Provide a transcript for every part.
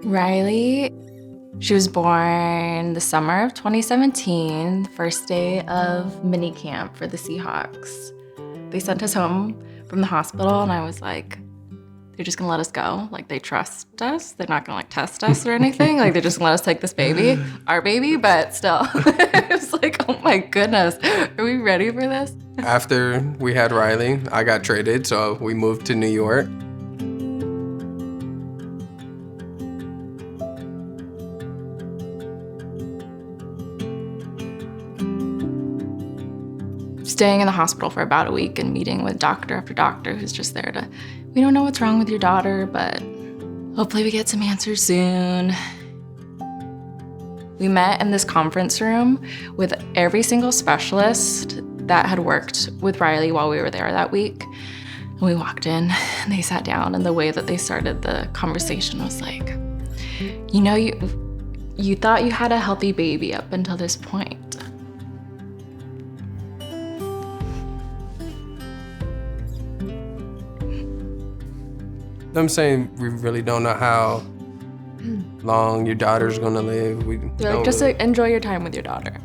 Rylee, she was born the summer of 2017, the first day of mini camp for the Seahawks. They sent us home from the hospital and I was like, they're just gonna let us go. Like, they trust us. They're not gonna like test us or anything. Like, they're just gonna let us take this baby, our baby, but still. It's like, oh my goodness, are we ready for this? After we had Rylee, I got traded, so we moved to New York. Staying in the hospital for about a week and meeting with doctor after doctor who's just there to, we don't know what's wrong with your daughter, but hopefully we get some answers soon. We met in this conference room with every single specialist that had worked with Rylee while we were there that week. And we walked in and they sat down, and the way that they started the conversation was like, you know, you thought you had a healthy baby up until this point. I'm saying we really don't know how long your daughter's gonna live. They're like, just enjoy your time with your daughter.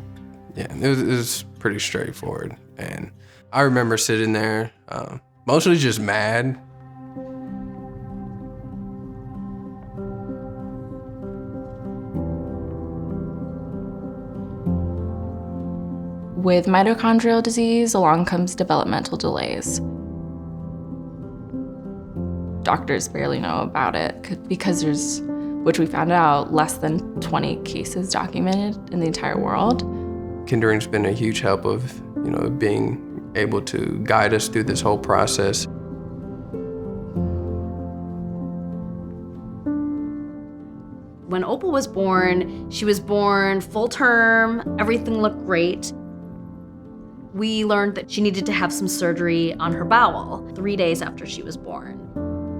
Yeah, it was pretty straightforward. And I remember sitting there, mostly just mad. With mitochondrial disease, along comes developmental delays. Doctors barely know about it because there's, which we found out, less than 20 cases documented in the entire world. Kindering's been a huge help of, being able to guide us through this whole process. When Opal was born, she was born full term, everything looked great. We learned that she needed to have some surgery on her bowel 3 days after she was born.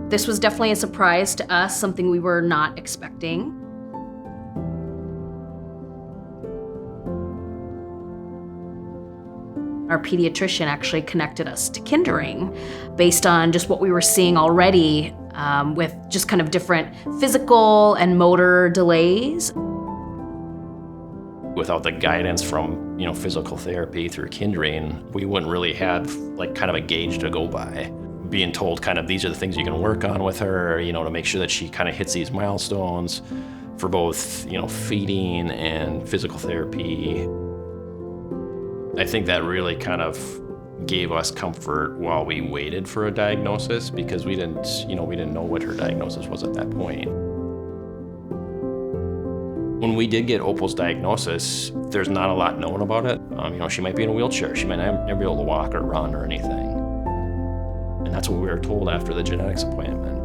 This was definitely a surprise to us, something we were not expecting. Our pediatrician actually connected us to Kindering based on just what we were seeing already with just kind of different physical and motor delays. Without the guidance from, physical therapy through Kindering, we wouldn't really have kind of a gauge to go by. Being told kind of these are the things you can work on with her, to make sure that she kind of hits these milestones for both, feeding and physical therapy. I think that really kind of gave us comfort while we waited for a diagnosis, because we didn't know what her diagnosis was at that point. When we did get Opal's diagnosis, there's not a lot known about it. She might be in a wheelchair. She might never be able to walk or run or anything. And that's what we were told after the genetics appointment.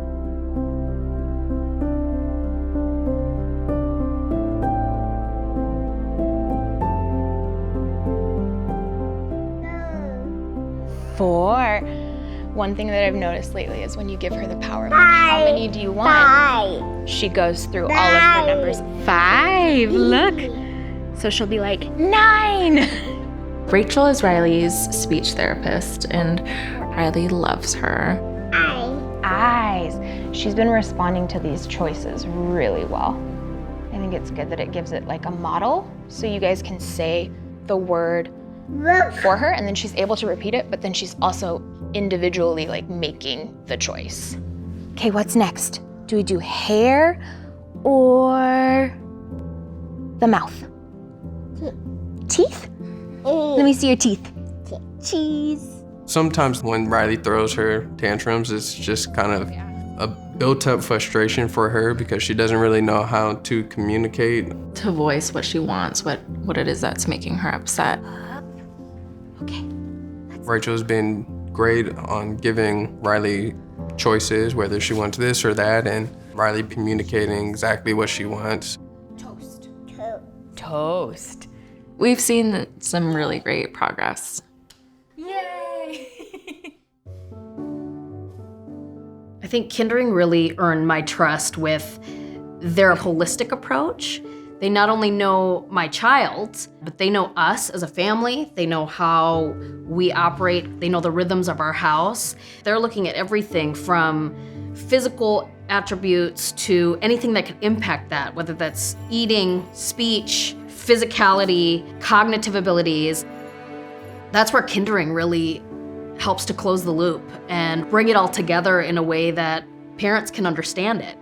One thing that I've noticed lately is when you give her the power, like, how many do you want? She goes through all of her numbers. 5, look. So she'll be like, 9. Rachel is Rylee's speech therapist, and Rylee loves her. Eyes. She's been responding to these choices really well. I think it's good that it gives it like a model, so you guys can say the word for her, and then she's able to repeat it, but then she's also individually making the choice. Okay, what's next? Do we do hair or the mouth? Teeth? Let me see your teeth. Cheese. Sometimes when Rylee throws her tantrums, it's just kind of a built-up frustration for her because she doesn't really know how to communicate. To voice what she wants, what it is that's making her upset. Okay. Rachel's been great on giving Rylee choices, whether she wants this or that, and Rylee communicating exactly what she wants. Toast. We've seen some really great progress. Yay! I think Kindering really earned my trust with their holistic approach. They not only know my child, but they know us as a family. They know how we operate. They know the rhythms of our house. They're looking at everything from physical attributes to anything that can impact that, whether that's eating, speech, physicality, cognitive abilities. That's where Kindering really helps to close the loop and bring it all together in a way that parents can understand it.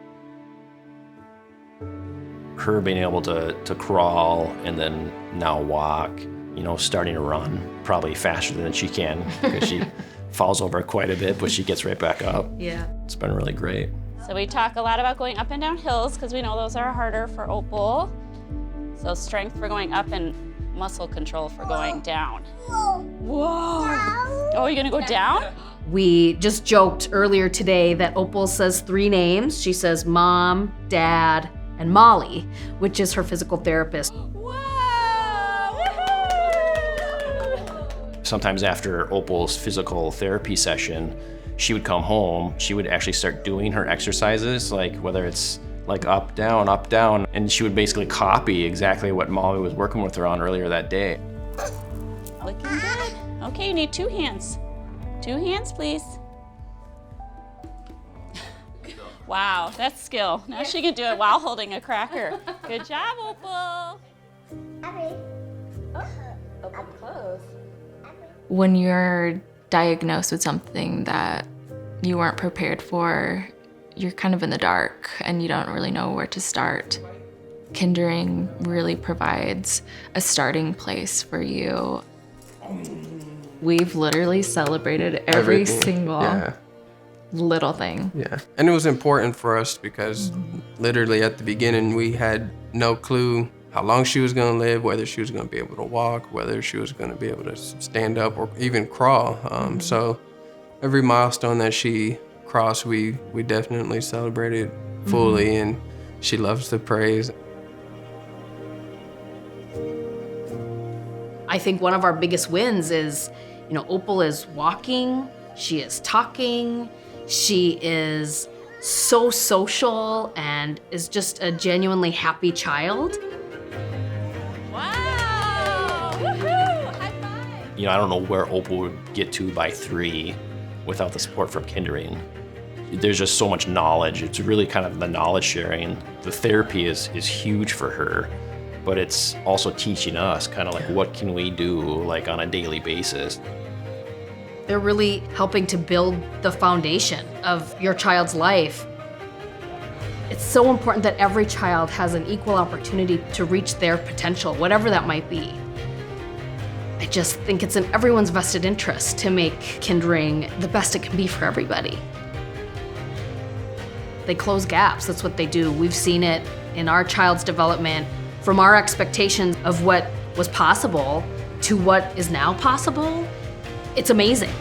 Her being able to crawl and then now walk, starting to run, probably faster than she can because she falls over quite a bit, but she gets right back up. Yeah. It's been really great. So we talk a lot about going up and down hills because we know those are harder for Opal. So strength for going up and muscle control for going down. Whoa. Oh, you're gonna go down? We just joked earlier today that Opal says 3 names. She says Mom, Dad, and Molly, which is her physical therapist. Sometimes after Opal's physical therapy session, she would come home, she would actually start doing her exercises, like whether it's like up, down, and she would basically copy exactly what Molly was working with her on earlier that day. Looking good. Okay, you need 2 hands. 2 hands, please. Wow, that's skill. Now she can do it while holding a cracker. Good job, Opal. When you're diagnosed with something that you weren't prepared for, you're kind of in the dark and you don't really know where to start. Kindering really provides a starting place for you. We've literally celebrated every Everything. single little thing. Yeah. And it was important for us because literally at the beginning, we had no clue how long she was going to live, whether she was going to be able to walk, whether she was going to be able to stand up or even crawl. So every milestone that she crossed, we definitely celebrated fully, and she loves the praise. I think one of our biggest wins is, Opal is walking, she is talking, she is so social and is just a genuinely happy child. Wow! Woohoo! High five! I don't know where Opal would get to by 3 without the support from Kindering. There's just so much knowledge. It's really kind of the knowledge sharing. The therapy is huge for her, but it's also teaching us kind of like what can we do like on a daily basis. They're really helping to build the foundation of your child's life. It's so important that every child has an equal opportunity to reach their potential, whatever that might be. I just think it's in everyone's vested interest to make Kindering the best it can be for everybody. They close gaps, that's what they do. We've seen it in our child's development, from our expectations of what was possible to what is now possible. It's amazing.